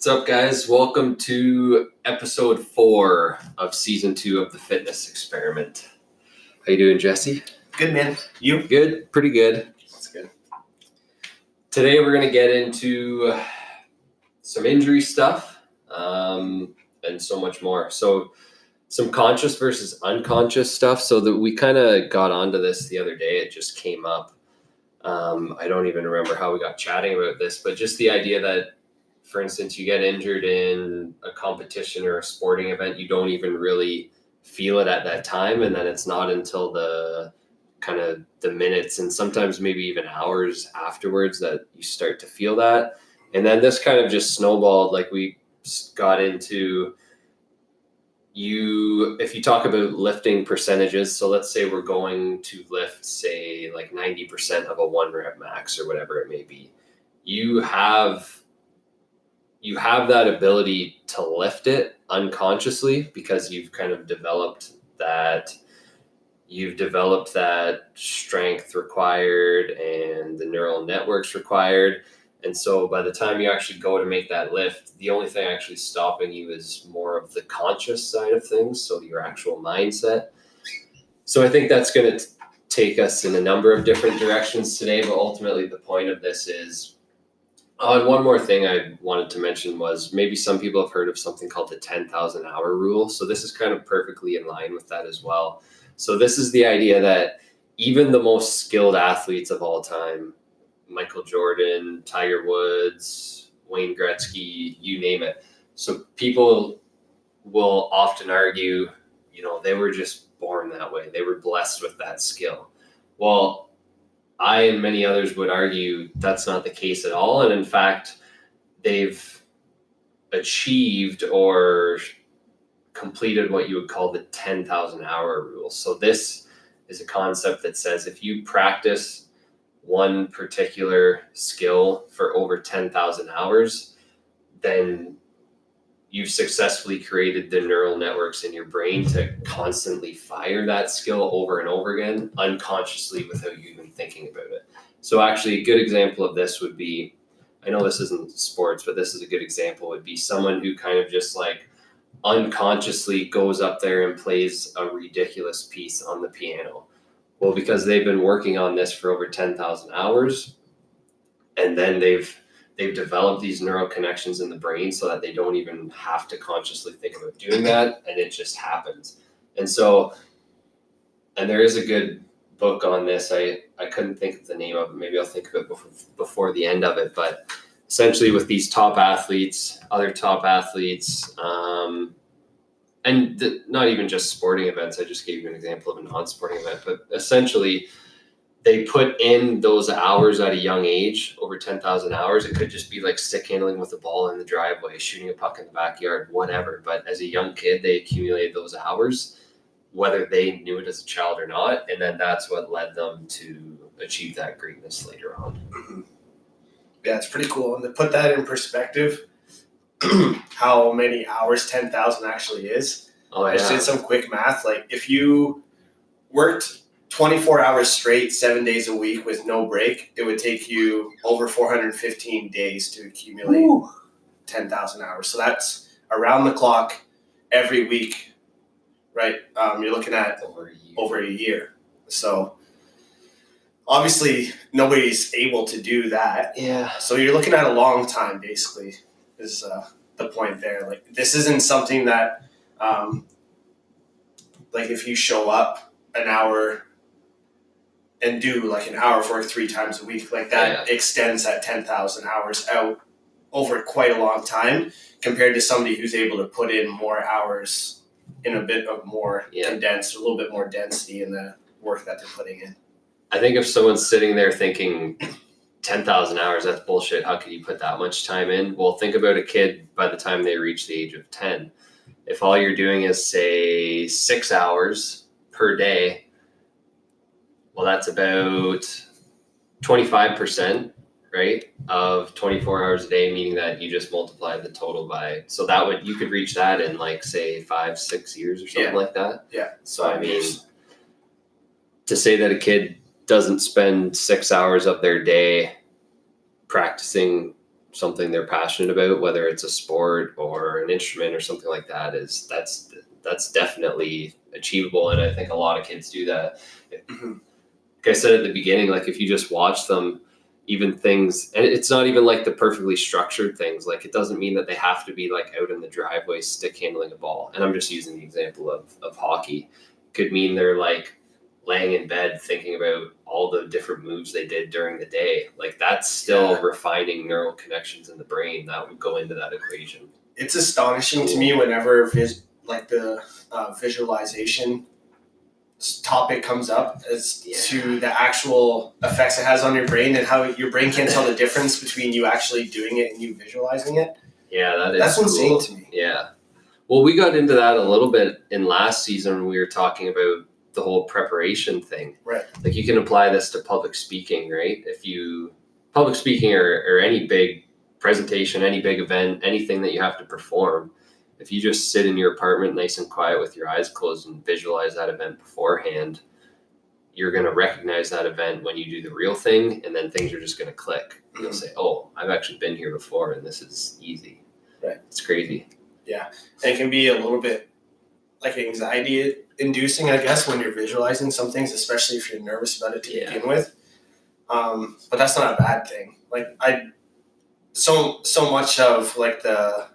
What's up, guys? Welcome to episode 4 of season 2 of the fitness experiment. How you doing, Jesse? Good, man. You? Good, pretty good. That's good. Today we're going to get into some injury stuff and so much more. So some conscious versus unconscious stuff. So that we kind of got onto this the other day. It just came up. I don't even remember how we got chatting about this, but just the idea that, for instance, you get injured in a competition or a sporting event, you don't even really feel it at that time. And then it's not until the minutes and sometimes maybe even hours afterwards that you start to feel that. And then this kind of just snowballed. Like we got into if you talk about lifting percentages. So let's say we're going to lift, say, like 90% of a 1 rep max or whatever it may be. You have that ability to lift it unconsciously because you've kind of developed that strength required and the neural networks required. And so by the time you actually go to make that lift, the only thing actually stopping you is more of the conscious side of things. So your actual mindset. So I think that's going to take us in a number of different directions today. But ultimately the point of this is, and one more thing I wanted to mention was maybe some people have heard of something called the 10,000 hour rule. So this is kind of perfectly in line with that as well. So this is the idea that even the most skilled athletes of all time, Michael Jordan, Tiger Woods, Wayne Gretzky, you name it. So people will often argue, they were just born that way. They were blessed with that skill. Well, I and many others would argue that's not the case at all. And in fact, they've achieved or completed what you would call the 10,000 hour rule. So this is a concept that says if you practice one particular skill for over 10,000 hours, then you've successfully created the neural networks in your brain to constantly fire that skill over and over again, unconsciously without you even thinking about it. So actually a good example of this would be, I know this isn't sports, but this is a good example, would be someone who kind of just like unconsciously goes up there and plays a ridiculous piece on the piano. Well, because they've been working on this for over 10,000 hours, and then they've developed these neural connections in the brain so that they don't even have to consciously think about doing that, and it just happens. And there is a good book on this. I couldn't think of the name of it. Maybe I'll think of it before the end of it. But essentially with these top athletes, other top athletes, not even just sporting events. I just gave you an example of a non-sporting event, but essentially they put in those hours at a young age, over 10,000 hours. It could just be like stick handling with the ball in the driveway, shooting a puck in the backyard, whatever. But as a young kid, they accumulated those hours, whether they knew it as a child or not. And then that's what led them to achieve that greatness later on. Mm-hmm. Yeah, it's pretty cool. And to put that in perspective, how many hours 10,000 actually is. Oh, yeah. I just did some quick math. Like if you worked 24 hours straight, 7 days a week with no break, it would take you over 415 days to accumulate 10,000 hours. So that's around the clock every week, right? You're looking at over a year. So obviously nobody's able to do that. Yeah. So you're looking at a long time, basically, is the point there. Like this isn't something that, like if you show up an hour and do like an hour of work 3 times a week, like that extends that 10,000 hours out over quite a long time compared to somebody who's able to put in more hours in a bit of more condensed, a little bit more density in the work that they're putting in. I think if someone's sitting there thinking 10,000 hours, that's bullshit. How can you put that much time in? Well, think about a kid by the time they reach the age of 10. If all you're doing is say 6 hours per day, well, that's about 25%, right, of 24 hours a day, meaning that you just multiply the total by, so you could reach that in like, say, 5-6 years or something like that. Yeah. So, I mean, to say that a kid doesn't spend 6 hours of their day practicing something they're passionate about, whether it's a sport or an instrument or something like that, that's definitely achievable. And I think a lot of kids do that. Like I said at the beginning, like if you just watch them, even things, and it's not even like the perfectly structured things, like it doesn't mean that they have to be like out in the driveway stick handling a ball. And I'm just using the example of hockey. Could mean they're like laying in bed thinking about all the different moves they did during the day. Like that's still refining neural connections in the brain that would go into that equation. It's astonishing to me whenever the visualization topic comes up as to the actual effects it has on your brain and how your brain can't tell the difference between you actually doing it and you visualizing it. Yeah, that's cool. Insane to me. Yeah. Well, we got into that a little bit in last season when we were talking about the whole preparation thing. Right. Like you can apply this to public speaking, right? Public speaking or any big presentation, any big event, anything that you have to perform, if you just sit in your apartment nice and quiet with your eyes closed and visualize that event beforehand, you're going to recognize that event when you do the real thing, and then things are just going to click. You'll say, oh, I've actually been here before and this is easy. Right. It's crazy. Yeah. And it can be a little bit like anxiety inducing, I guess, when you're visualizing some things, especially if you're nervous about it to begin with. But that's not a bad thing. Like so much of like the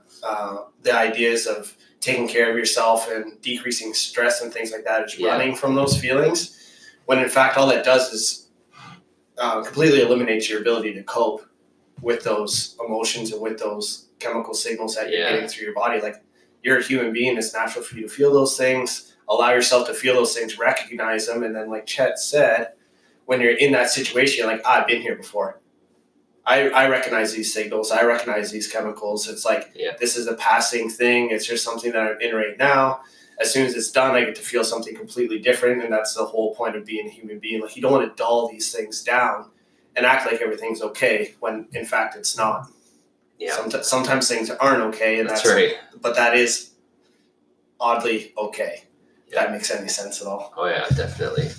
ideas of taking care of yourself and decreasing stress and things like that is running from those feelings, when in fact all that does is completely eliminates your ability to cope with those emotions and with those chemical signals that you're getting through your body. Like you're a human being, it's natural for you to feel those things, allow yourself to feel those things, recognize them, and then like Chet said, when you're in that situation, you're like, I've been here before. I recognize these signals. I recognize these chemicals. It's like, this is a passing thing. It's just something that I'm in right now. As soon as it's done, I get to feel something completely different. And that's the whole point of being a human being. Like you don't want to dull these things down and act like everything's okay when in fact it's not. Yeah. Sometimes things aren't okay. And that's right. But that is oddly okay. If that makes any sense at all. Oh yeah, definitely.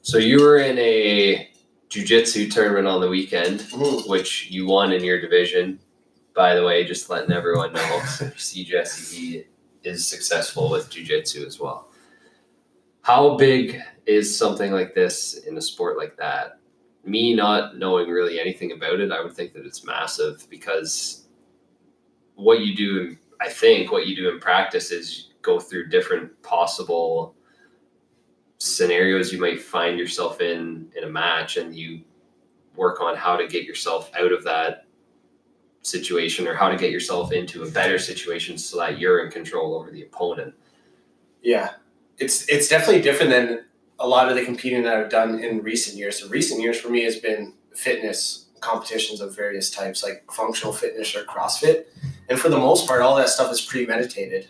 So you were in a Ju-Jitsu tournament on the weekend, which you won in your division. By the way, just letting everyone know, CJSE is successful with Ju-Jitsu as well. How big is something like this in a sport like that? Me not knowing really anything about it, I would think that it's massive, because what you do in practice is go through different possible scenarios you might find yourself in a match, and you work on how to get yourself out of that situation or how to get yourself into a better situation so that you're in control over the opponent. Yeah, it's definitely different than a lot of the competing that I've done in recent years. So recent years for me has been fitness competitions of various types, like functional fitness or CrossFit. And for the most part, all that stuff is premeditated,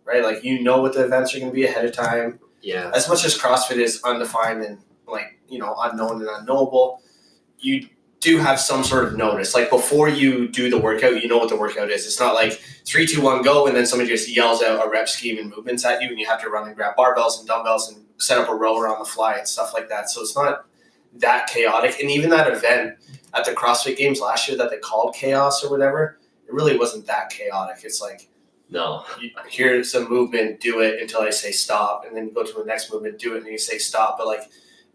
right? Like you know what the events are going to be ahead of time. Yeah. As much as CrossFit is undefined and like, unknown and unknowable, you do have some sort of notice. Like before you do the workout, you know what the workout is. It's not like 3, 2, 1, go, and then somebody just yells out a rep scheme and movements at you and you have to run and grab barbells and dumbbells and set up a rower on the fly and stuff like that. So it's not that chaotic. And even that event at the CrossFit Games last year that they called Chaos or whatever, it really wasn't that chaotic. It's like, no, here's a movement, do it until I say stop, and then you go to the next movement, do it, and you say stop. But like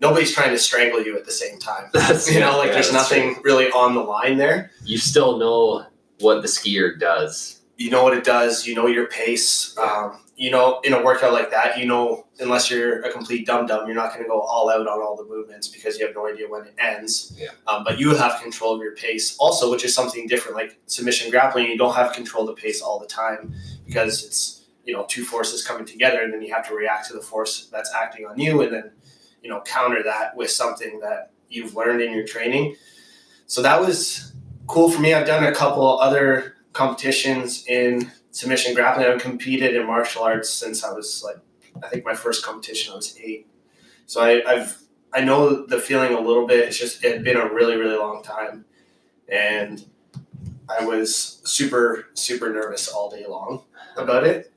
nobody's trying to strangle you at the same time. There's nothing really on the line there. You still know what the skier does. You know what it does. You know your pace. In a workout like that, unless you're a complete dum-dum, you're not going to go all out on all the movements because you have no idea when it ends. Yeah. But you have control of your pace also, which is something different. Like submission grappling, you don't have control of the pace all the time because it's, two forces coming together, and then you have to react to the force that's acting on you, and then, counter that with something that you've learned in your training. So that was cool for me. I've done a couple other competitions in submission grappling. I've competed in martial arts since I was I think my first competition I was 8. So I know the feeling a little bit. It had been a really, really long time. And I was super, super nervous all day long about it.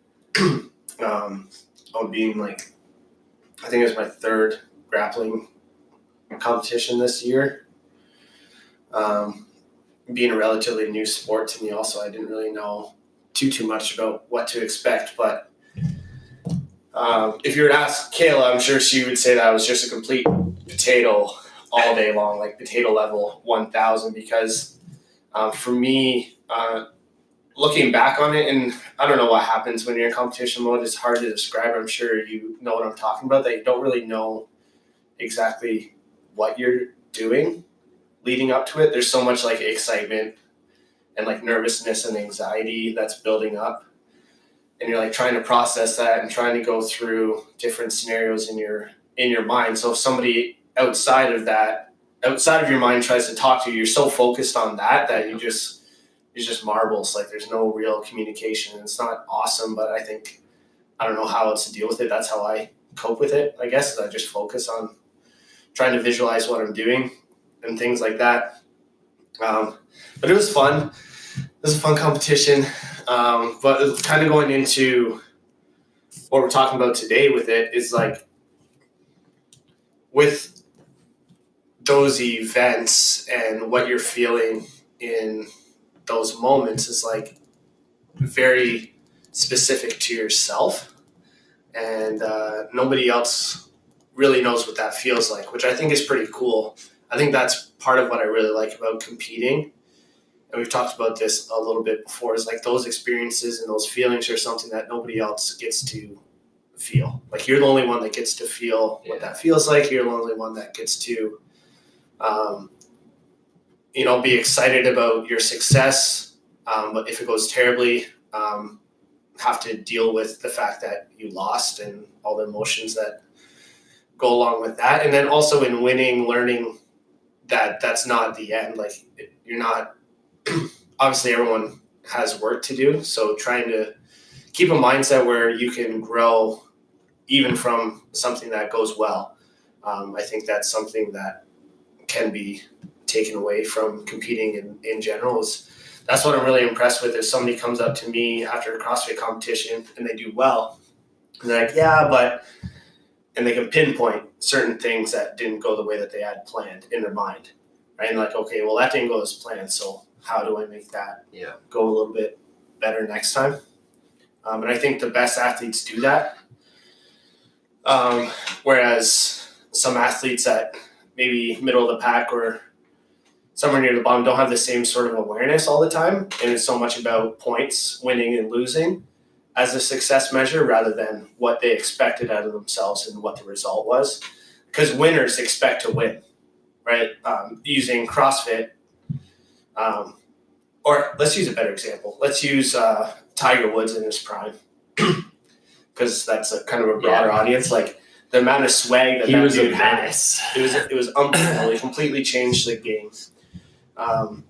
Being I think it was my 3rd grappling competition this year. being a relatively new sport to me also, I didn't really know too much about what to expect. But if you were to ask Kayla, I'm sure she would say that I was just a complete potato all day long, like potato level 1000, because for me, looking back on it, and I don't know what happens when you're in competition mode, it's hard to describe. I'm sure you know what I'm talking about, that you don't really know exactly what you're doing leading up to it. There's so much like excitement and like nervousness and anxiety that's building up. And you're like trying to process that and trying to go through different scenarios in your mind. So if somebody outside of your mind tries to talk to you, you're so focused on that it's just marbles. Like there's no real communication. It's not awesome, but I don't know how else to deal with it. That's how I cope with it, I guess, is I just focus on trying to visualize what I'm doing and things like that. But it was fun. It was a fun competition. But kind of going into what we're talking about today with it is like with those events and what you're feeling in those moments is like very specific to yourself, and nobody else really knows what that feels like, which I think is pretty cool. I think that's part of what I really like about competing. And we've talked about this a little bit before, is like those experiences and those feelings are something that nobody else gets to feel. Like you're the only one that gets to feel what that feels like. You're the only one that gets to, be excited about your success. But if it goes terribly, have to deal with the fact that you lost and all the emotions that go along with that. And then also in winning, learning that that's not the end. Like you're not, obviously everyone has work to do. So trying to keep a mindset where you can grow even from something that goes well. I think that's something that can be taken away from competing in general. That's what I'm really impressed with. If somebody comes up to me after a CrossFit competition and they do well, and they're like, yeah, but, and they can pinpoint certain things that didn't go the way that they had planned in their mind, right? And like, okay, well, that didn't go as planned, so how do I make that go a little bit better next time? And I think the best athletes do that. Whereas some athletes that maybe middle of the pack or somewhere near the bottom don't have the same sort of awareness all the time. And it's so much about points, winning and losing as a success measure rather than what they expected out of themselves and what the result was. Because winners expect to win, right? Using CrossFit, or let's use a better example. Let's use Tiger Woods in his prime, because that's a kind of a broader audience. Like the amount of swag that was dude a had, menace. it was unbelievable. He completely changed the game. And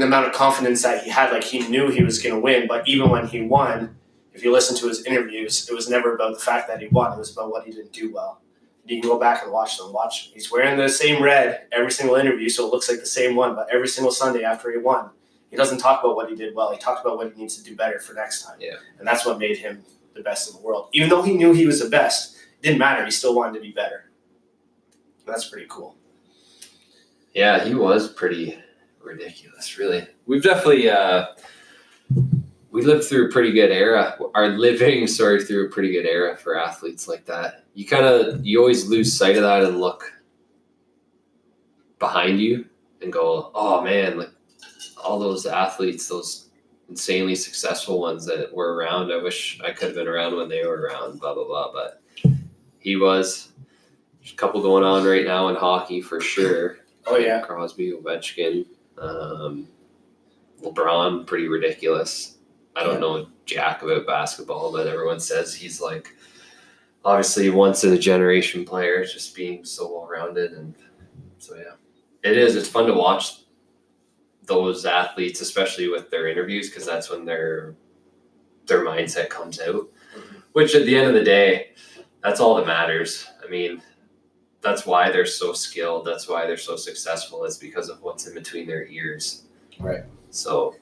the amount of confidence that he had, like he knew he was going to win, but even when he won, if you listen to his interviews, it was never about the fact that he won. It was about what he didn't do well. And you can go back and watch them. He's wearing the same red every single interview, so it looks like the same one, but every single Sunday after he won, he doesn't talk about what he did well. He talked about what he needs to do better for next time. Yeah. And that's what made him the best in the world. Even though he knew he was the best, it didn't matter. He still wanted to be better. And that's pretty cool. Yeah, he was pretty ridiculous, really. We've definitely we lived through a pretty good era. Through a pretty good era for athletes like that. You always lose sight of that and look behind you and go, oh man, like all those athletes, those insanely successful ones that were around. I wish I could have been around when they were around, blah, blah, blah. But he was. There's a couple going on right now in hockey for sure. Oh, yeah. Crosby, Ovechkin, LeBron, pretty ridiculous. I don't know jack about basketball, but everyone says he's like obviously once in a generation player, just being so well rounded. And so, yeah, it is. It's fun to watch those athletes, especially with their interviews, because that's when their mindset comes out, which at the end of the day, that's all that matters. I mean, that's why they're so skilled. That's why they're so successful. It's because of what's in between their ears. Right. So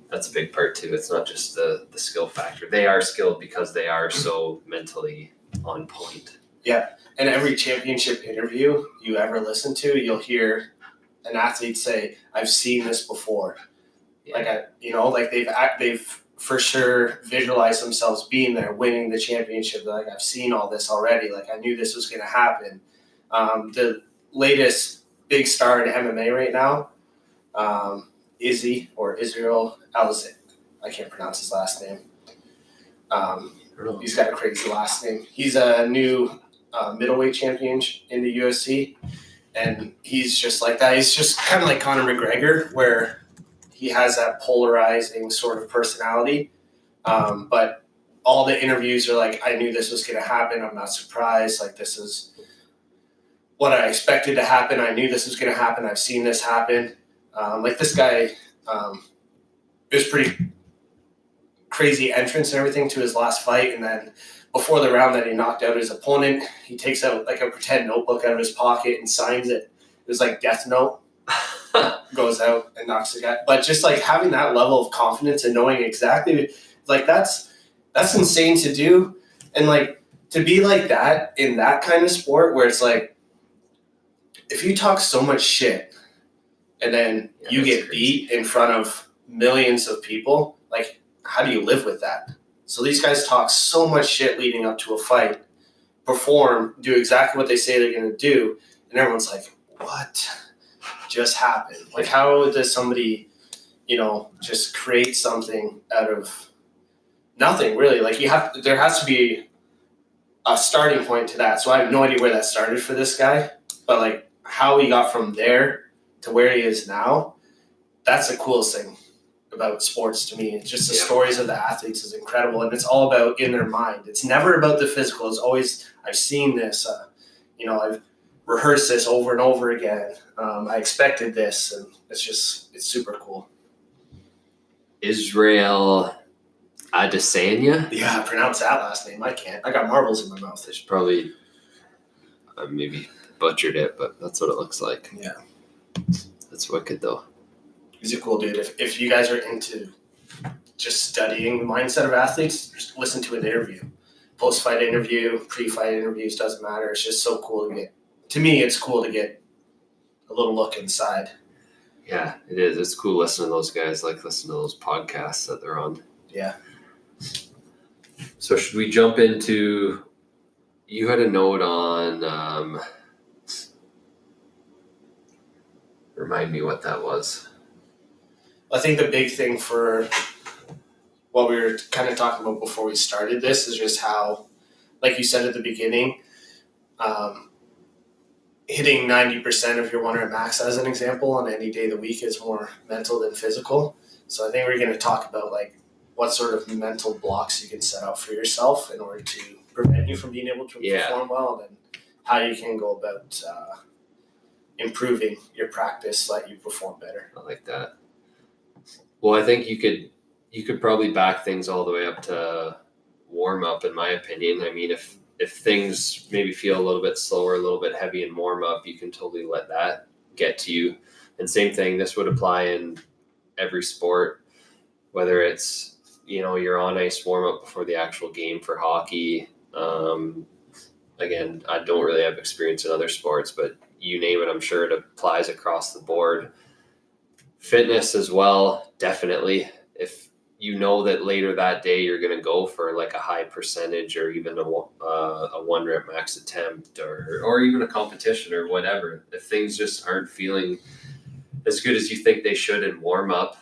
that's a big part too. It's not just the skill factor. They are skilled because they are so mentally on point. Yeah. And every championship interview you ever listen to, you'll hear an athlete say, I've seen this before. Yeah. Like they've for sure visualized themselves being there, winning the championship. Like, I've seen all this already. Like, I knew this was going to happen. The latest big star in MMA right now, Israel Alazin. I can't pronounce his last name. He's got a crazy last name. He's a new middleweight champion in the UFC, and he's just like that. He's just kind of like Conor McGregor, where he has that polarizing sort of personality. But all the interviews are like, I knew this was going to happen. I'm not surprised. Like, this is what I expected to happen. I knew this was going to happen. I've seen this happen. Like, this guy, it was pretty crazy entrance and everything to his last fight. And then before the round that he knocked out his opponent, he takes out like a pretend notebook out of his pocket and signs it. It was like Death Note. Goes out and knocks the guy. But just like having that level of confidence and knowing exactly, like, that's insane to do. And like, to be like that in that kind of sport where it's like, if you talk so much shit and then you get beat in front of millions of people, like, how do you live with that? So these guys talk so much shit leading up to a fight, perform, do exactly what they say they're going to do, and everyone's like, what just happened? Like, how does somebody, just create something out of nothing, really? Like, there has to be a starting point to that. So I have no idea where that started for this guy, but like how he got from there to where he is now, that's the coolest thing about sports to me. It's just the stories of the athletes is incredible, and it's all about in their mind. It's never about the physical. It's always, I've seen this, I've rehearsed this over and over again. I expected this, and it's super cool. Israel Adesanya? Yeah, pronounce that last name. I can't. I got marbles in my mouth. There's probably, I maybe butchered it, but that's what it looks like. Yeah. That's wicked, though. He's a cool dude. If you guys are into just studying the mindset of athletes, just listen to an interview. Post-fight interview, pre-fight interviews, doesn't matter. It's just so cool to me, it's cool to get a little look inside. Yeah, it is. It's cool listening to those guys, like listen to those podcasts that they're on. Yeah. So should we jump into, you had a note on, remind me what that was. I think the big thing for what we were kind of talking about before we started this is just how, like you said at the beginning, hitting 90% of your 1 rep max as an example on any day of the week is more mental than physical. So I think we're going to talk about like what sort of mental blocks you can set out for yourself in order to prevent you from being able to perform well, and then how you can go about improving your practice so that you perform better. I like that. Well, I think you could probably back things all the way up to warm up, in my opinion. I mean, if things maybe feel a little bit slower, a little bit heavy in warm up, you can totally let that get to you. And same thing, this would apply in every sport, whether it's, your on ice warm up before the actual game for hockey. Again, I don't really have experience in other sports, but you name it, I'm sure it applies across the board. Fitness as well, definitely. If you know that later that day you're going to go for like a high percentage or even a 1 rep max attempt or even a competition or whatever, if things just aren't feeling as good as you think they should in warm up,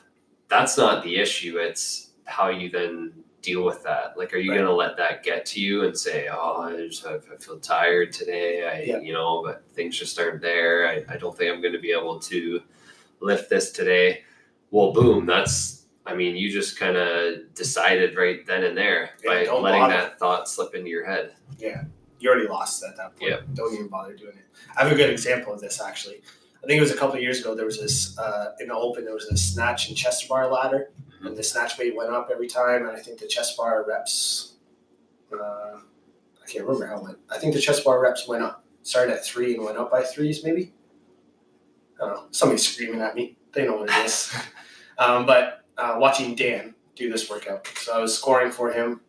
that's not the issue. It's how you then deal with that. Like, are you going to let that get to you and say, oh, I feel tired today, but things just aren't there. I don't think I'm going to be able to lift this today. Well, boom, you just kind of decided right then and there by letting that thought slip into your head. Yeah, you already lost at that point. Yep. Don't even bother doing it. I have a good example of this, actually. I think it was a couple of years ago, there was this, in the open, there was a snatch and chest bar ladder, and the snatch weight went up every time, and I think the chest bar reps, I can't remember how it went. I think the chest bar reps went up, started at 3 and went up by 3s, maybe. I don't know. Somebody's screaming at me. They know what it is. But watching Dan do this workout. So I was scoring for him.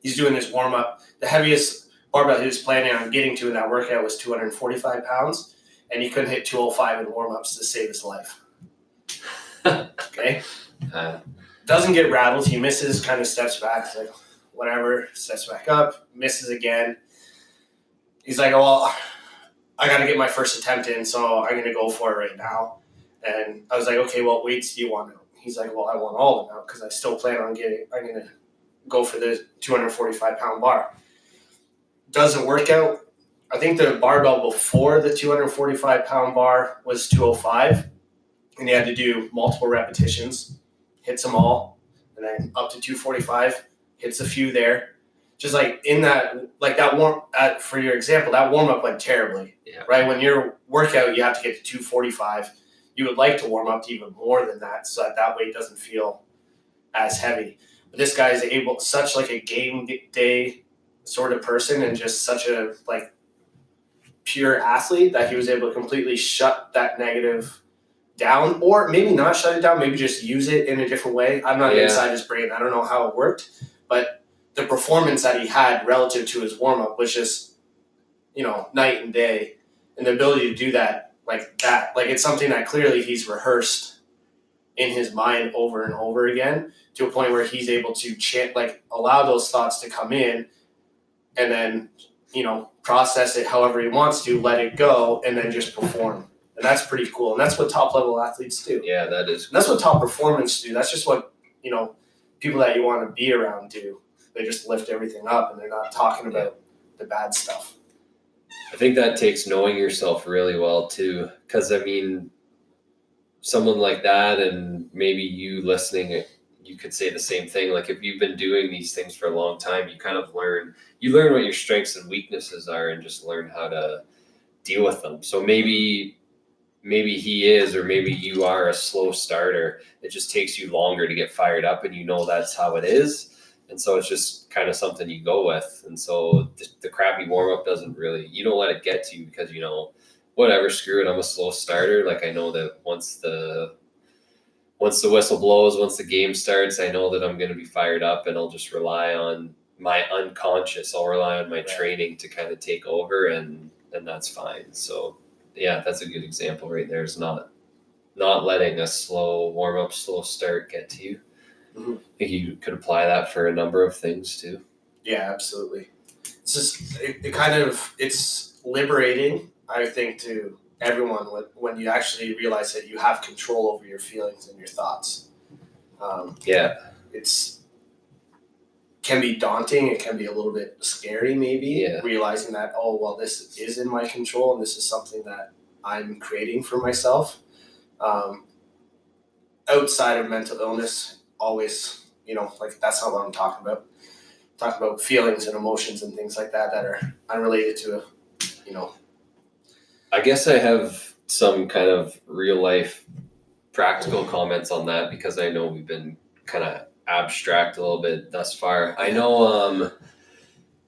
He's doing his warm-up. The heaviest barbell he was planning on getting to in that workout was 245 pounds. and he couldn't hit 205 in warm-ups to save his life. Okay? Doesn't get rattled. He misses, kind of steps back. He's like, whatever, steps back up, misses again. He's like, well, I got to get my first attempt in, so I'm going to go for it right now. And I was like, okay, what weights do you want? He's like, well, I want all of them now because I still plan on I'm going to go for the 245-pound bar. Doesn't work out. I think the barbell before the 245-pound bar was 205, and he had to do multiple repetitions, hits them all, and then up to 245, hits a few there. Just like in that, like that for your example, that warm-up went terribly, right? When your workout, you have to get to 245. You would like to warm up to even more than that, so that weight doesn't feel as heavy. But this guy is such like a game day sort of person, and just such a like pure athlete that he was able to completely shut that negative down, or maybe not shut it down, maybe just use it in a different way. I'm not inside his brain. I don't know how it worked, but the performance that he had relative to his warm-up was just, night and day. And the ability to do that, like it's something that clearly he's rehearsed in his mind over and over again, to a point where he's able to allow those thoughts to come in and then, process it however he wants to, let it go, and then just perform. And that's pretty cool. And that's what top level athletes do. Yeah, that is. And that's what top performance do. That's just what, people that you want to be around do. They just lift everything up, and they're not talking about the bad stuff. I think that takes knowing yourself really well too. Because someone like that, and maybe you listening, you could say the same thing. Like if you've been doing these things for a long time, you kind of learn what your strengths and weaknesses are, and just learn how to deal with them. So maybe he is, or maybe you are a slow starter. It just takes you longer to get fired up, and that's how it is. And so it's just kind of something you go with. And so the crappy warm-up you don't let it get to you, because, whatever, screw it, I'm a slow starter. Like I know that once the whistle blows, once the game starts, I know that I'm going to be fired up, and I'll just rely on my unconscious. I'll rely on my training to kind of take over, and that's fine. So yeah, that's a good example right there. Is not letting a slow warm-up, slow start get to you. Mm-hmm. I think you could apply that for a number of things too. Yeah, absolutely. It's just it's liberating, I think, to everyone when you actually realize that you have control over your feelings and your thoughts. It's can be daunting. It can be a little bit scary, maybe, realizing that, this is in my control, and this is something that I'm creating for myself. Outside of mental illness, always, that's not what I'm talking about. I'm talking about feelings and emotions and things like that are unrelated to, I guess I have some kind of real life practical comments on that, because I know we've been kind of abstract a little bit thus far. I know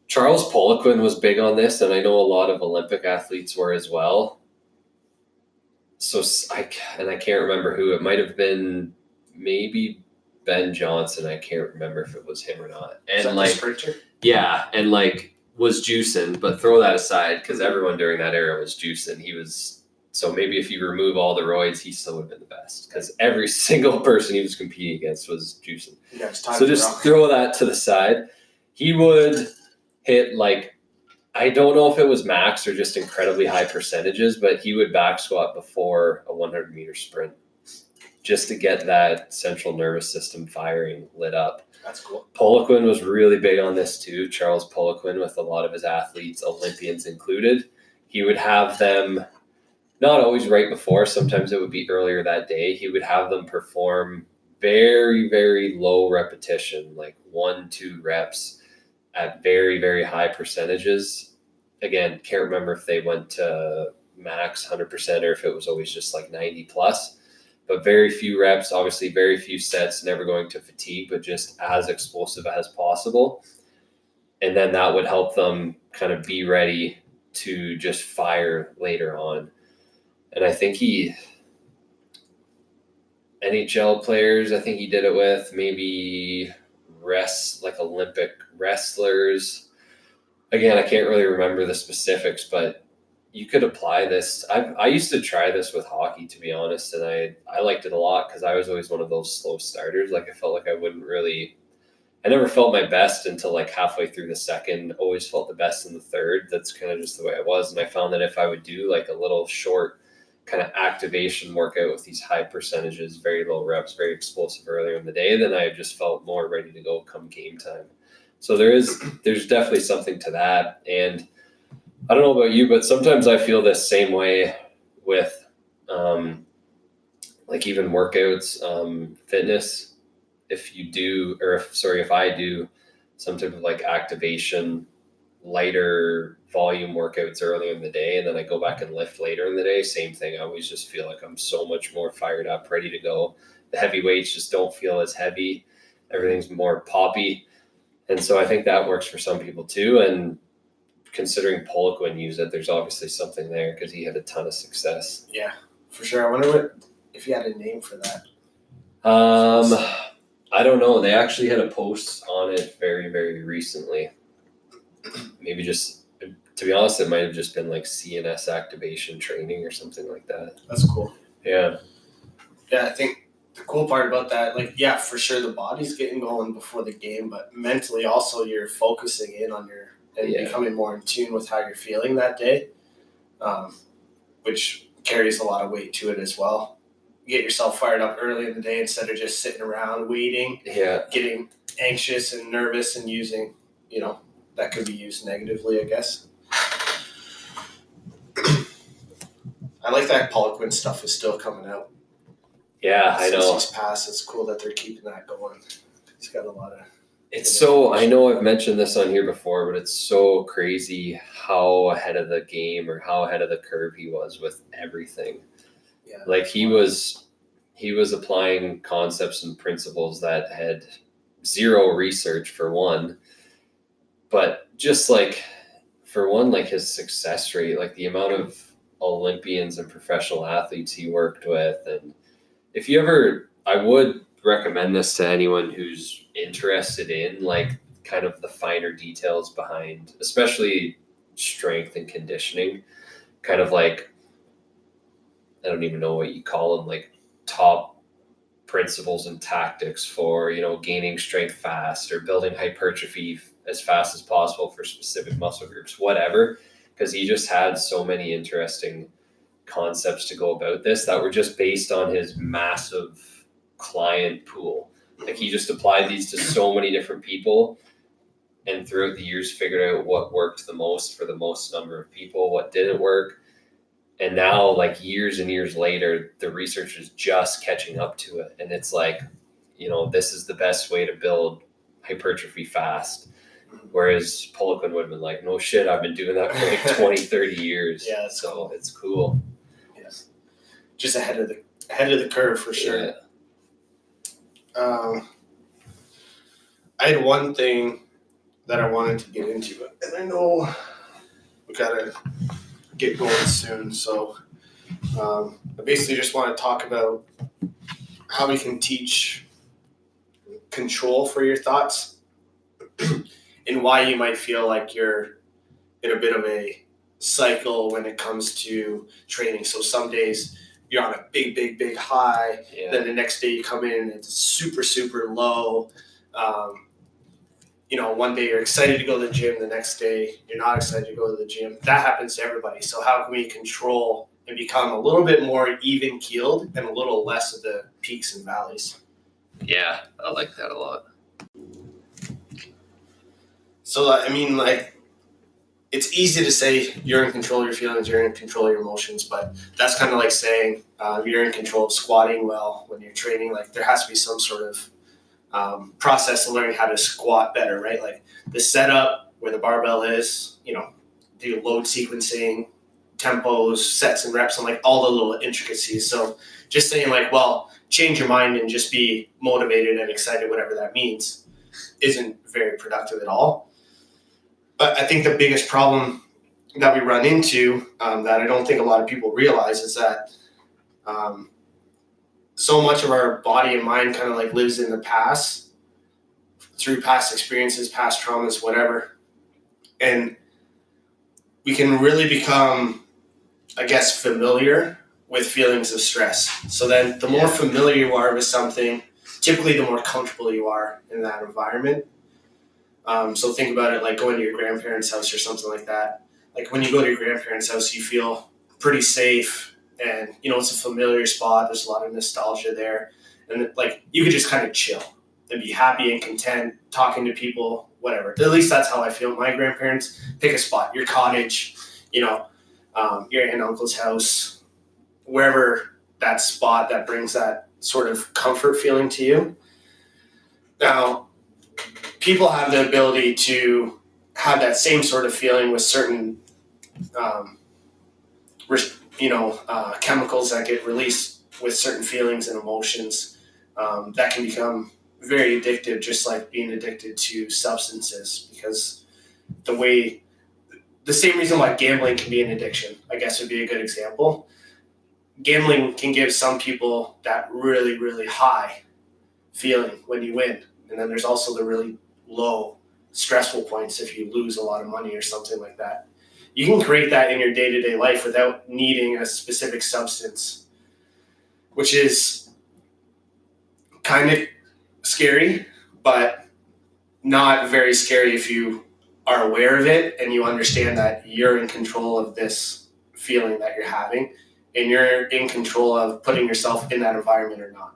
Charles Poliquin was big on this, and I know a lot of Olympic athletes were as well. So I can't remember who. It might have been maybe Ben Johnson. I can't remember if it was him or not. And the sprinter? Yeah, and was juicing, but throw that aside, because everyone during that era was juicing. So maybe if you remove all the roids, he still would have been the best, because every single person he was competing against was juicing. So just throw that to the side. He would hit I don't know if it was max or just incredibly high percentages, but he would back squat before a 100-meter sprint, just to get that central nervous system firing, lit up. That's cool. Poliquin was really big on this too. Charles Poliquin, with a lot of his athletes, Olympians included. He would have them, not always right before, sometimes it would be earlier that day. He would have them perform very, very low repetition, 1-2 reps at very, very high percentages. Again, can't remember if they went to max 100% or if it was always just 90 plus. But very few reps, obviously very few sets, never going to fatigue, but just as explosive as possible. And then that would help them kind of be ready to just fire later on. And I think NHL players, I think he did it with, maybe Olympic wrestlers. Again, I can't really remember the specifics, but you could apply this. I used to try this with hockey, to be honest, and I liked it a lot because I was always one of those slow starters. Like I felt like I never felt my best until like halfway through the second, always felt the best in the third. That's kind of just the way I was. And I found that if I would do like a little short kind of activation workout with these high percentages, very low reps, very explosive earlier in the day, then I just felt more ready to go come game time. So there's definitely something to that. And I don't know about you, but sometimes I feel this same way with like even workouts, fitness. If I do some type of like activation, lighter volume workouts earlier in the day, and then I go back and lift later in the day, same thing. I always just feel like I'm so much more fired up, ready to go. The heavy weights just don't feel as heavy. Everything's more poppy. And so I think that works for some people too. And considering Poliquin used it, there's obviously something there because he had a ton of success. Yeah, for sure. I wonder if you had a name for that. I don't know. They actually had a post on it very, very recently. Maybe just, to be honest, it might have just been like CNS activation training or something like that. That's cool. Yeah. Yeah, I think the cool part about that, like, yeah, for sure the body's getting going before the game, but mentally also you're focusing in on becoming more in tune with how you're feeling that day, which carries a lot of weight to it as well. Get yourself fired up early in the day instead of just sitting around waiting, getting anxious and nervous and using, that could be used negatively, I guess. I like that Poliquin stuff is still coming out. Yeah, I know. He's passed. It's cool that they're keeping that going. He's got a lot of... I know I've mentioned this on here before, but it's so crazy how ahead of the game or how ahead of the curve he was with everything. Yeah, like he was applying concepts and principles that had zero research for one, but just like for one, like his success rate, like the amount of Olympians and professional athletes he worked with. And if you ever, I would recommend this to anyone who's interested in like kind of the finer details behind, especially strength and conditioning, kind of like, I don't even know what you call them, like top principles and tactics for, gaining strength fast or building hypertrophy as fast as possible for specific muscle groups, whatever. Because he just had so many interesting concepts to go about this that were just based on his massive client pool. Like he just applied these to so many different people and throughout the years figured out what worked the most for the most number of people, what didn't work. And now, like years and years later, the research is just catching up to it. And it's like, this is the best way to build hypertrophy fast. Whereas Poliquin would have been like, no shit, I've been doing that for like 20, 30 years. Yeah, so cool. It's cool. Yes. Just ahead of the curve for sure. Yeah. I had one thing that I wanted to get into, and I know we gotta get going soon. So I basically just want to talk about how we can teach control for your thoughts and why you might feel like you're in a bit of a cycle when it comes to training. So some days you're on a big, big, big high. Yeah. Then the next day you come in and it's super, super low. One day you're excited to go to the gym, the next day you're not excited to go to the gym. That happens to everybody. So how can we control and become a little bit more even keeled and a little less of the peaks and valleys? Yeah, I like that a lot. So, it's easy to say you're in control of your feelings, you're in control of your emotions, but that's kind of like saying you're in control of squatting well when you're training. Like there has to be some sort of process to learning how to squat better, right? Like the setup where the barbell is, do load sequencing, tempos, sets and reps, and like all the little intricacies. So just saying like, well, change your mind and just be motivated and excited, whatever that means, isn't very productive at all. But I think the biggest problem that we run into that I don't think a lot of people realize is that so much of our body and mind kind of like lives in the past through past experiences, past traumas, whatever. And we can really become I guess, familiar with feelings of stress. So then the more familiar you are with something, typically the more comfortable you are in that environment. So think about it like going to your grandparents' house or something like that. Like when you go to your grandparents' house, you feel pretty safe, and it's a familiar spot. There's a lot of nostalgia there, and like you could just kind of chill and be happy and content talking to people, whatever. At least that's how I feel. My grandparents, pick a spot, your cottage, your aunt and uncle's house, wherever that spot that brings that sort of comfort feeling to you. Now, people have the ability to have that same sort of feeling with certain, chemicals that get released with certain feelings and emotions that can become very addictive, just like being addicted to substances. Because the same reason why gambling can be an addiction, I guess, would be a good example. Gambling can give some people that really, really high feeling when you win. And then there's also the really low, stressful points if you lose a lot of money or something like that. You can create that in your day-to-day life without needing a specific substance, which is kind of scary, but not very scary if you are aware of it and you understand that you're in control of this feeling that you're having, and you're in control of putting yourself in that environment or not.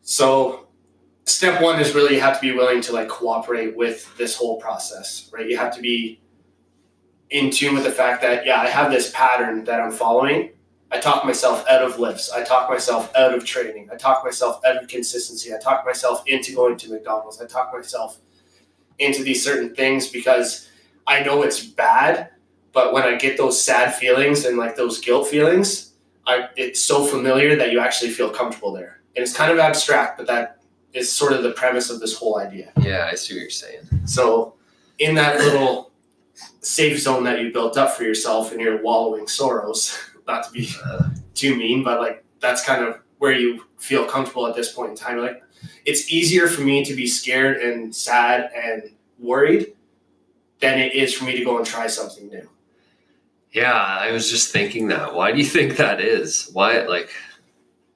So step one is really you have to be willing to like cooperate with this whole process, right? You have to be in tune with the fact that, I have this pattern that I'm following. I talk myself out of lifts. I talk myself out of training. I talk myself out of consistency. I talk myself into going to McDonald's. I talk myself into these certain things because I know it's bad, but when I get those sad feelings and like those guilt feelings, it's so familiar that you actually feel comfortable there. And it's kind of abstract, but that is sort of the premise of this whole idea. Yeah, I see what you're saying. So in that little safe zone that you built up for yourself in your wallowing sorrows, not to be too mean, but like that's kind of where you feel comfortable at this point in time. Like it's easier for me to be scared and sad and worried than it is for me to go and try something new. Yeah, I was just thinking that. Why do you think that is? Why,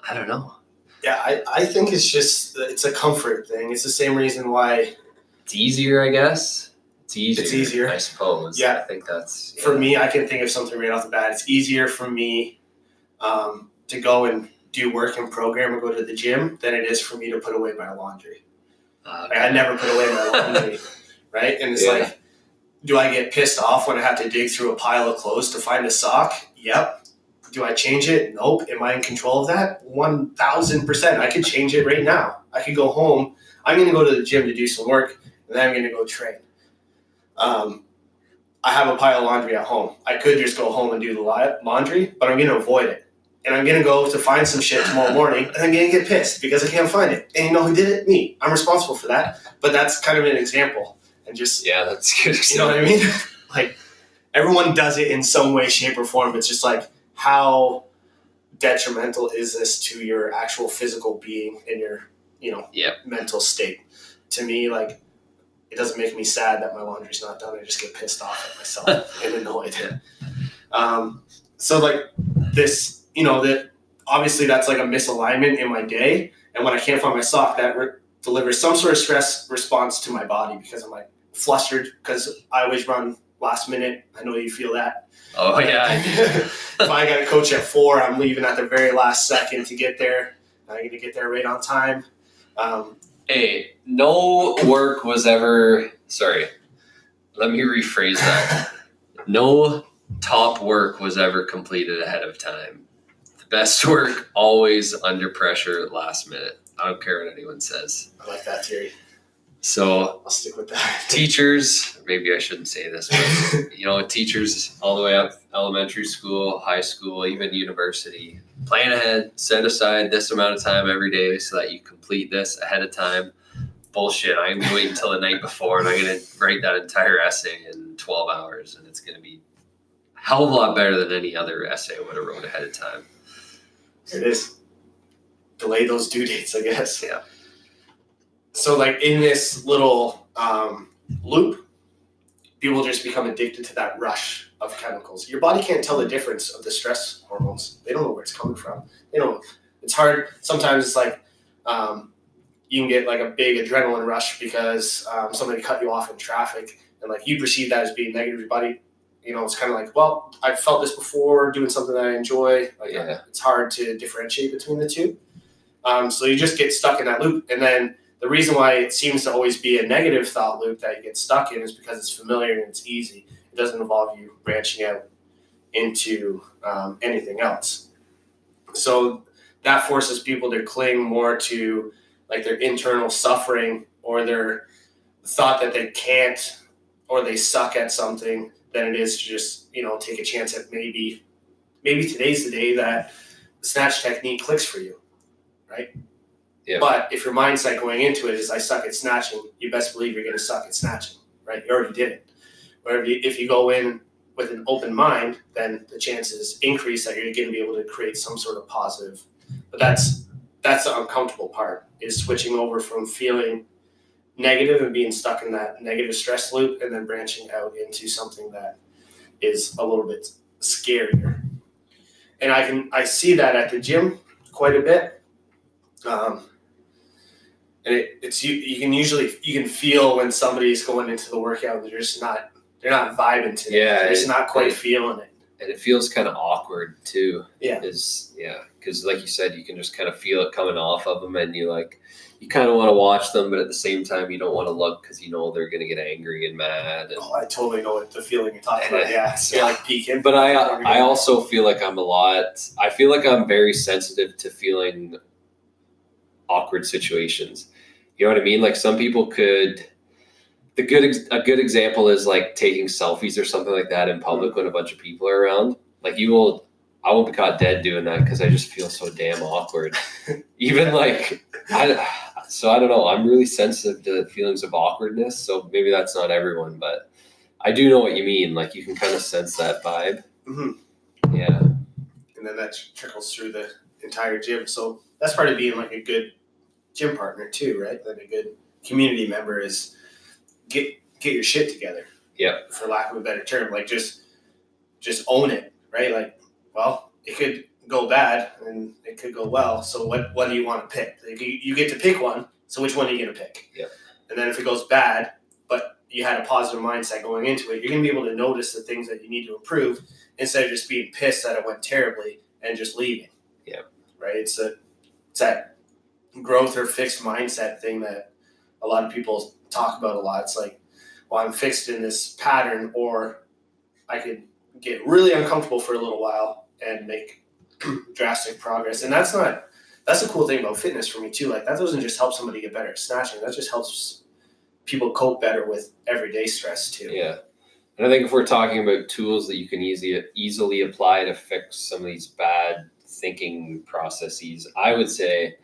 I don't know. Yeah, I think it's a comfort thing. It's the same reason why it's easier, I guess. It's easier, I suppose. Yeah, I think that's... Yeah. For me, I can think of something right off the bat. It's easier for me to go and do work and program or go to the gym than it is for me to put away my laundry. Okay. I never put away my laundry, right? And it's like, do I get pissed off when I have to dig through a pile of clothes to find a sock? Yep. Do I change it? Nope. Am I in control of that? 1,000%. I could change it right now. I could go home. I'm going to go to the gym to do some work, and then I'm going to go train. I have a pile of laundry at home. I could just go home and do the laundry, but I'm going to avoid it. And I'm going to go to find some shit tomorrow morning, and I'm going to get pissed because I can't find it. And you know who did it? Me. I'm responsible for that. But that's kind of an example. And just, that's good. You know what I mean? Like, everyone does it in some way, shape, or form. It's just like, how detrimental is this to your actual physical being and your, mental state? To me, like, it doesn't make me sad that my laundry's not done. I just get pissed off at myself and annoyed. So like this, that obviously that's like a misalignment in my day. And when I can't find my sock, that delivers some sort of stress response to my body because I'm like flustered because I always run last minute. I know you feel that. Oh yeah. If I got to coach at 4, I'm leaving at the very last second to get there. I'm going to get there right on time. Hey, no work was ever... Sorry, let me rephrase that. No top work was ever completed ahead of time. The best work always under pressure last minute. I don't care what anyone says. I like that theory. So I'll stick with that. Teachers, maybe I shouldn't say this, but teachers all the way up, elementary school, high school, even university, plan ahead, set aside this amount of time every day so that you complete this ahead of time. Bullshit. I'm going to wait until the night before and I'm going to write that entire essay in 12 hours and it's going to be a hell of a lot better than any other essay I would have wrote ahead of time. It is. Delay those due dates, I guess. Yeah. So like in this little loop, people just become addicted to that rush of chemicals. Your body can't tell the difference of the stress hormones. They don't know where it's coming from. It's hard. Sometimes it's like you can get like a big adrenaline rush because somebody cut you off in traffic, and like you perceive that as being negative. Your body, it's kind of like, well, I've felt this before, doing something that I enjoy. Like, it's hard to differentiate between the two. So you just get stuck in that loop. And then the reason why it seems to always be a negative thought loop that you get stuck in is because it's familiar and it's easy. It doesn't involve you branching out into anything else. So that forces people to cling more to like their internal suffering or their thought that they can't or they suck at something than it is to just, take a chance at maybe today's the day that the snatch technique clicks for you, right? Yeah. But if your mindset going into it is I suck at snatching, you best believe you're going to suck at snatching, right? You already did it. Wherever if you go in with an open mind, then the chances increase that you're going to be able to create some sort of positive. But that's the uncomfortable part, is switching over from feeling negative and being stuck in that negative stress loop and then branching out into something that is a little bit scarier. And I see that at the gym quite a bit. And it's you can feel when somebody's going into the workout, they're not vibing to it. They're just not quite feeling it. And it feels kind of awkward too. Yeah. Because like you said, you can just kind of feel it coming off of them, and you kind of want to watch them, but at the same time, you don't want to look because they're going to get angry and mad. And, I totally know the feeling you're talking about. Yeah, so you're like peeking. But I also feel like I feel like I'm very sensitive to feeling awkward situations. You know what I mean? Like some people could. A good example is like taking selfies or something like that in public when a bunch of people are around. Like I won't be caught dead doing that because I just feel so damn awkward. Even like, I don't know. I'm really sensitive to feelings of awkwardness. So maybe that's not everyone, but I do know what you mean. Like you can kind of sense that vibe. Mm-hmm. Yeah. And then that trickles through the entire gym. So that's part of being like a good gym partner too, right? Like a good community member is get your shit together. Yeah. For lack of a better term, like just own it, right? Like, well, it could go bad and it could go well. So what do you want to pick? Like you get to pick one. So which one are you going to pick? Yeah. And then if it goes bad, but you had a positive mindset going into it, you're going to be able to notice the things that you need to improve instead of just being pissed that it went terribly and just leaving. Yeah. Right. It's that growth or fixed mindset thing that a lot of people talk about a lot. It's like, well, I'm fixed in this pattern, or I could get really uncomfortable for a little while and make drastic progress. And that's the cool thing about fitness for me too. Like that doesn't just help somebody get better at snatching. That just helps people cope better with everyday stress too. Yeah. And I think if we're talking about tools that you can easily apply to fix some of these bad thinking processes, I would say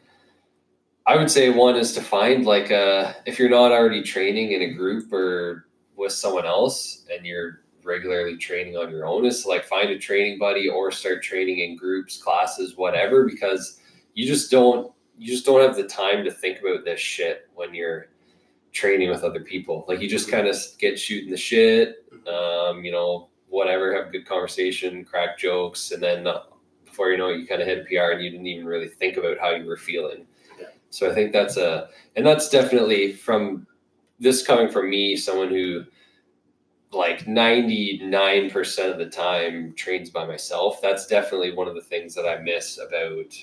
one is to find if you're not already training in a group or with someone else and you're regularly training on your own, is to find a training buddy or start training in groups, classes, whatever, because you just don't have the time to think about this shit when you're training with other people. Like you just kind of get shooting the shit, whatever, have a good conversation, crack jokes, and then before you know it, you kind of hit a PR and you didn't even really think about how you were feeling. So I think that's definitely coming from me, someone who 99% of the time trains by myself. That's definitely one of the things that I miss about,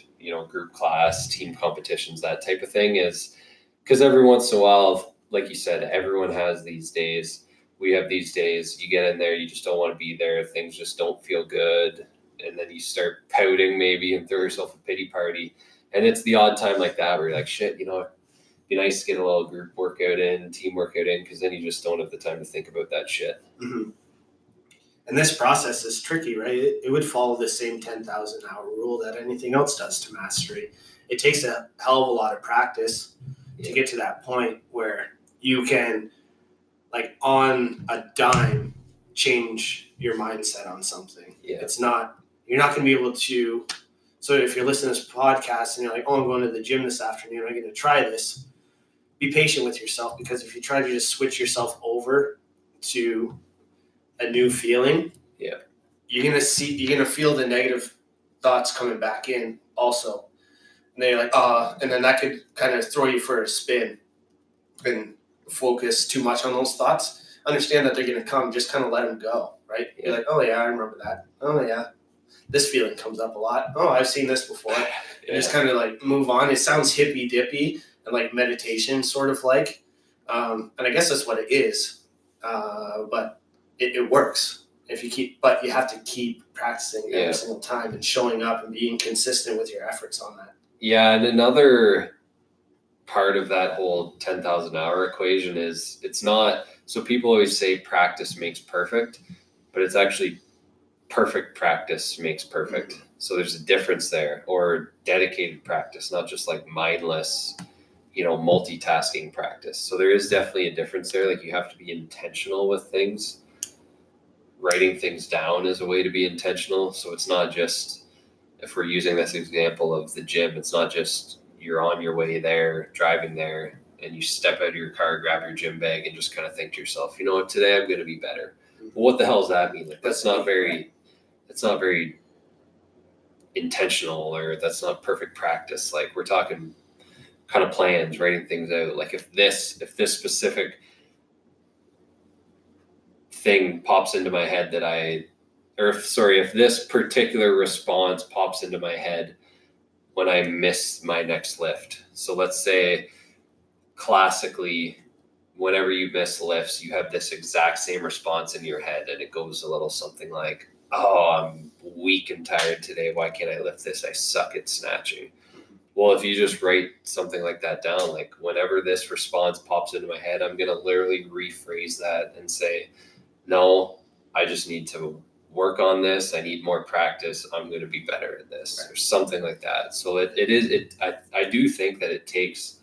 group class, team competitions, that type of thing, is because every once in a while, like you said, everyone has these days. We have these days, you get in there, you just don't want to be there. Things just don't feel good. And then you start pouting maybe and throw yourself a pity party. And it's the odd time like that where you're like, shit, it'd be nice to get a little group workout in, team workout in, because then you just don't have the time to think about that shit. Mm-hmm. And this process is tricky, right? It would follow the same 10,000 hour rule that anything else does to mastery. It takes a hell of a lot of practice to get to that point where you can, on a dime, change your mindset on something. Yeah. You're not going to be able to. So if you're listening to this podcast and you're like, oh, I'm going to the gym this afternoon, I'm going to try this. Be patient with yourself, because if you try to just switch yourself over to a new feeling, Yeah. you're gonna feel the negative thoughts coming back in also. And then you're like, and then that could kind of throw you for a spin and focus too much on those thoughts. Understand that they're gonna come, just kind of let them go, right? Yeah. You're like, oh yeah, I remember that. Oh yeah, this feeling comes up a lot. Oh, I've seen this before. And just kind of like move on. It sounds hippy dippy and like meditation, sort of like. And I guess that's what it is. But it works if you but you have to keep practicing every single time and showing up and being consistent with your efforts on that. Yeah, and another part of that whole 10,000 hour equation is it's not, so people always say practice makes perfect, but it's actually perfect practice makes perfect. Mm-hmm. So there's a difference there, or dedicated practice, not just like mindless, multitasking practice. So there is definitely a difference there. Like you have to be intentional with things. Writing things down is a way to be intentional. So it's not just, if we're using this example of the gym, it's not just you're on your way there, driving there, and you step out of your car, grab your gym bag, and just kind of think to yourself, you know what, today I'm going to be better. Well, what the hell does that mean? Like that's not very intentional, or that's not perfect practice. Like we're talking kind of plans, writing things out. Like if this specific thing pops into my head if this particular response pops into my head when I miss my next lift. So let's say classically, whenever you miss lifts, you have this exact same response in your head, and it goes a little something like, oh, I'm weak and tired today. Why can't I lift this? I suck at snatching. Well, if you just write something like that down, like whenever this response pops into my head, I'm going to literally rephrase that and say, no, I just need to work on this. I need more practice. I'm going to be better at this, right, or something like that. So I do think that it takes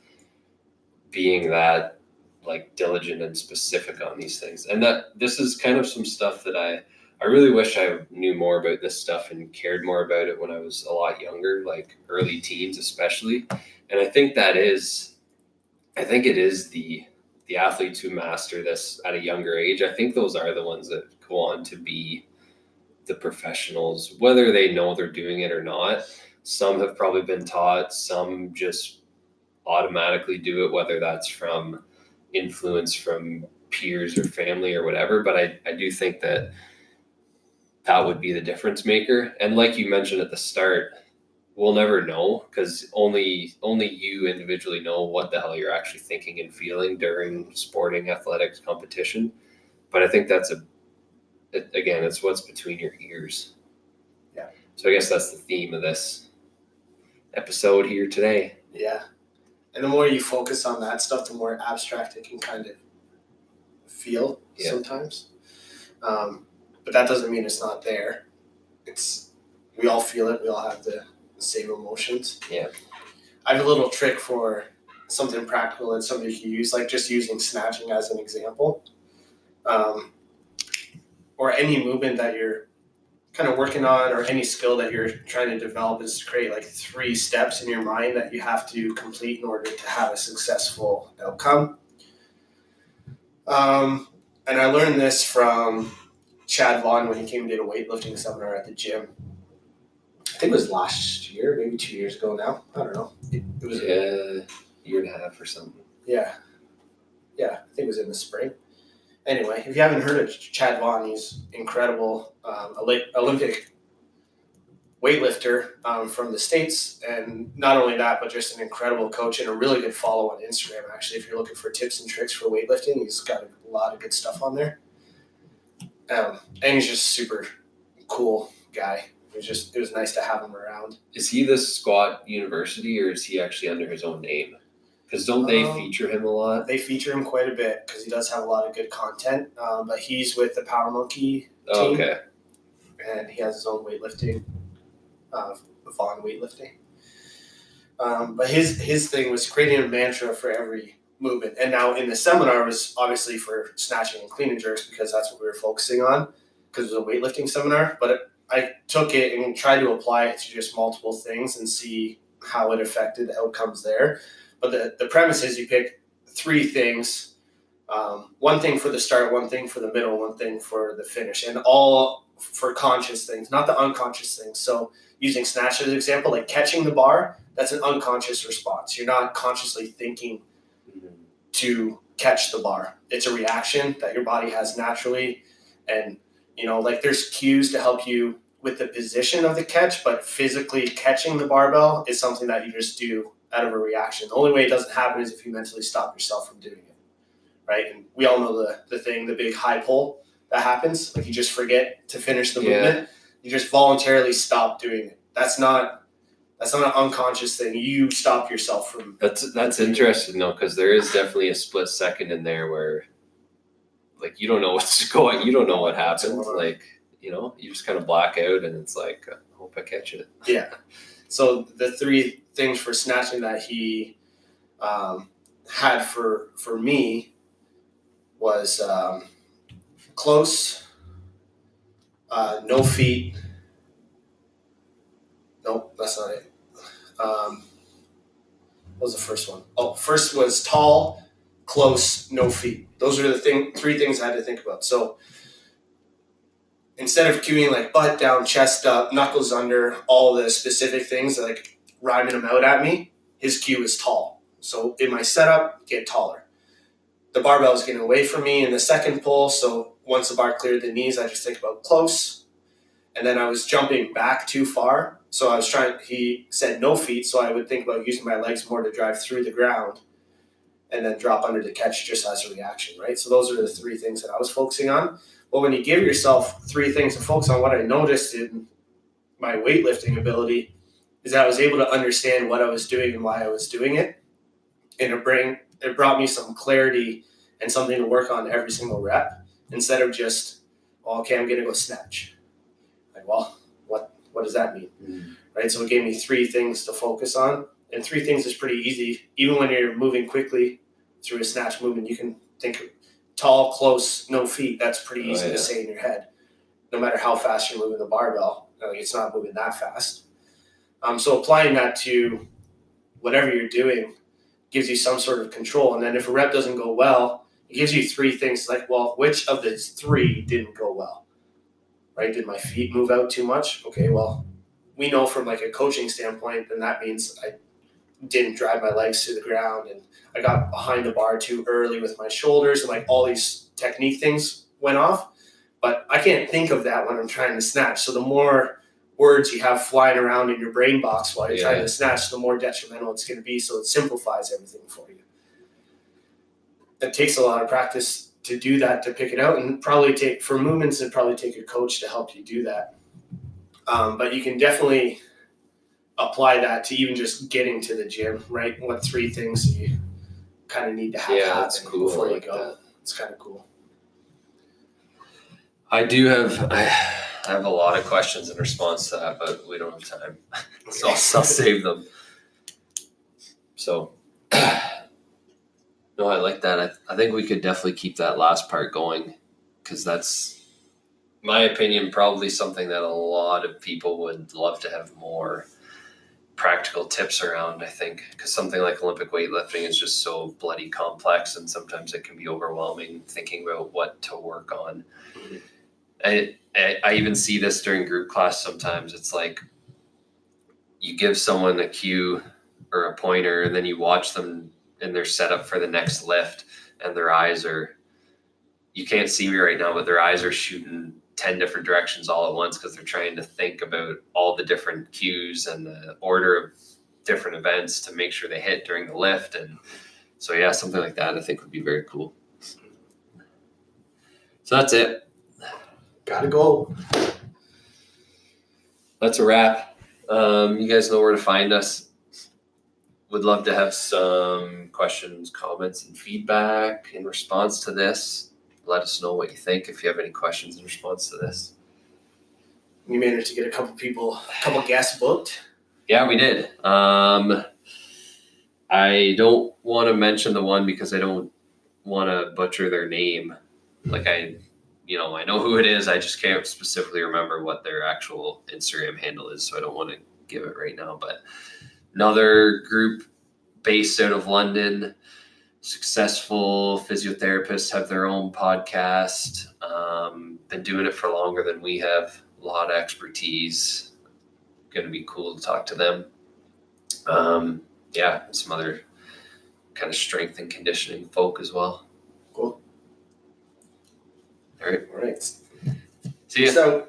being that like diligent and specific on these things. And that this is kind of some stuff that I really wish I knew more about this stuff and cared more about it when I was a lot younger, like early teens especially. And I think it is the athletes who master this at a younger age. I think those are the ones that go on to be the professionals, whether they know they're doing it or not. Some have probably been taught, some just automatically do it, whether that's from influence from peers or family or whatever. But I do think that would be the difference maker. And like you mentioned at the start, we'll never know, because only you individually know what the hell you're actually thinking and feeling during sporting athletics competition. But I think that's it's what's between your ears. Yeah. So I guess that's the theme of this episode here today. Yeah. And the more you focus on that stuff, the more abstract it can kind of feel sometimes. But that doesn't mean it's not there. We all feel it. We all have the same emotions. Yeah. I have a little trick for something practical that somebody can use, like just using snatching as an example. Or any movement that you're kind of working on, or any skill that you're trying to develop, is to create like 3 steps in your mind that you have to complete in order to have a successful outcome. And I learned this from Chad Vaughn when he came and did a weightlifting seminar at the gym. I think it was last year, maybe 2 years ago now. I don't know. It was a year and a half or something. Yeah. I think it was in the spring. Anyway, if you haven't heard of Chad Vaughn, he's incredible, Olympic weightlifter from the States. And not only that, but just an incredible coach and a really good follow on Instagram, actually. If you're looking for tips and tricks for weightlifting, he's got a lot of good stuff on there. And he's just a super cool guy. It was nice to have him around. Is he the Squat University, or is he actually under his own name? Because don't they feature him a lot? They feature him quite a bit because he does have a lot of good content. But he's with the Power Monkey team. Oh, okay. And he has his own weightlifting, Vaughn weightlifting. But his thing was creating a mantra for every movement. And now in the seminar was obviously for snatching and clean and jerks, because that's what we were focusing on, because it was a weightlifting seminar. But I took it and tried to apply it to just multiple things and see how it affected the outcomes there. But the premise is you pick 3 things, one thing for the start, one thing for the middle, one thing for the finish. And all for conscious things, not the unconscious things. So using snatch as an example, like catching the bar, that's an unconscious response. You're not consciously thinking to catch the bar. It's a reaction that your body has naturally. And, like there's cues to help you with the position of the catch, but physically catching the barbell is something that you just do out of a reaction. The only way it doesn't happen is if you mentally stop yourself from doing it, right? And we all know the big high pull that happens. Like you just forget to finish the movement. You just voluntarily stop doing it. That's not an unconscious thing. You stop yourself from. That's interesting though, because there is definitely a split second in there where, like, you don't know what's going. You don't know what happened. Like, you just kind of black out, and it's like, I hope I catch it. Yeah. So the 3 things for snatching that he had for me was close, no feet. Nope, that's not it. What was the first one? Oh, first was tall, close, no feet. Those are the 3 things I had to think about. So instead of cueing like butt down, chest up, knuckles under, all the specific things, like rhyming them out at me, his cue is tall. So in my setup, get taller. The barbell is getting away from me in the second pull, so once the bar cleared the knees, I just think about close. And then I was jumping back too far, so he said no feet, so I would think about using my legs more to drive through the ground and then drop under to catch just as a reaction, right? So those are the 3 things that I was focusing on. But when you give yourself 3 things to focus on, what I noticed in my weightlifting ability is that I was able to understand what I was doing and why I was doing it. And it brought me some clarity and something to work on every single rep instead of just, okay, I'm going to go snatch. Like, well, what does that mean? Mm-hmm. Right? So it gave me 3 things to focus on. And 3 things is pretty easy. Even when you're moving quickly through a snatch movement, you can think tall, close, no feet. That's pretty easy to say in your head. No matter how fast you're moving the barbell, it's not moving that fast. So applying that to whatever you're doing gives you some sort of control. And then if a rep doesn't go well, it gives you 3 things like, well, which of the 3 didn't go well? Right? Did my feet move out too much? Okay, well, we know from like a coaching standpoint, then that means I didn't drive my legs to the ground and I got behind the bar too early with my shoulders and like all these technique things went off. But I can't think of that when I'm trying to snatch. So the more words you have flying around in your brain box while you're trying to snatch, the more detrimental it's going to be. So it simplifies everything for you. It takes a lot of practice to do that, to pick it out, and for movements, it'd probably take a coach to help you do that. But you can definitely apply that to even just getting to the gym, right? What 3 things you kind of need to have happen that's cool. Before like you go. That. It's kind of cool. I have a lot of questions in response to that, but we don't have time. So I'll save them. So, no, I like that. I think we could definitely keep that last part going because that's, my opinion, probably something that a lot of people would love to have more practical tips around, I think, because something like Olympic weightlifting is just so bloody complex and sometimes it can be overwhelming thinking about what to work on. Mm-hmm. I even see this during group class sometimes. It's like you give someone a cue or a pointer and then you watch them in their setup for the next lift and their eyes are, you can't see me right now, but their eyes are shooting 10 different directions all at once because they're trying to think about all the different cues and the order of different events to make sure they hit during the lift. And so, yeah, something like that I think would be very cool. So that's it. Gotta go. That's a wrap. You guys know where to find us. Would love to have some questions, comments, and feedback in response to this. Let us know what you think if you have any questions in response to this. You managed to get a couple guests booked? Yeah, we did. I don't want to mention the one because I don't want to butcher their name. Like I know who it is. I just can't specifically remember what their actual Instagram handle is, so I don't want to give it right now. But another group based out of London. successful physiotherapists have their own podcast. Been doing it for longer than we have. A lot of expertise. Going to be cool to talk to them. Some other kind of strength and conditioning folk as well. Cool. All right. All right. See ya. So.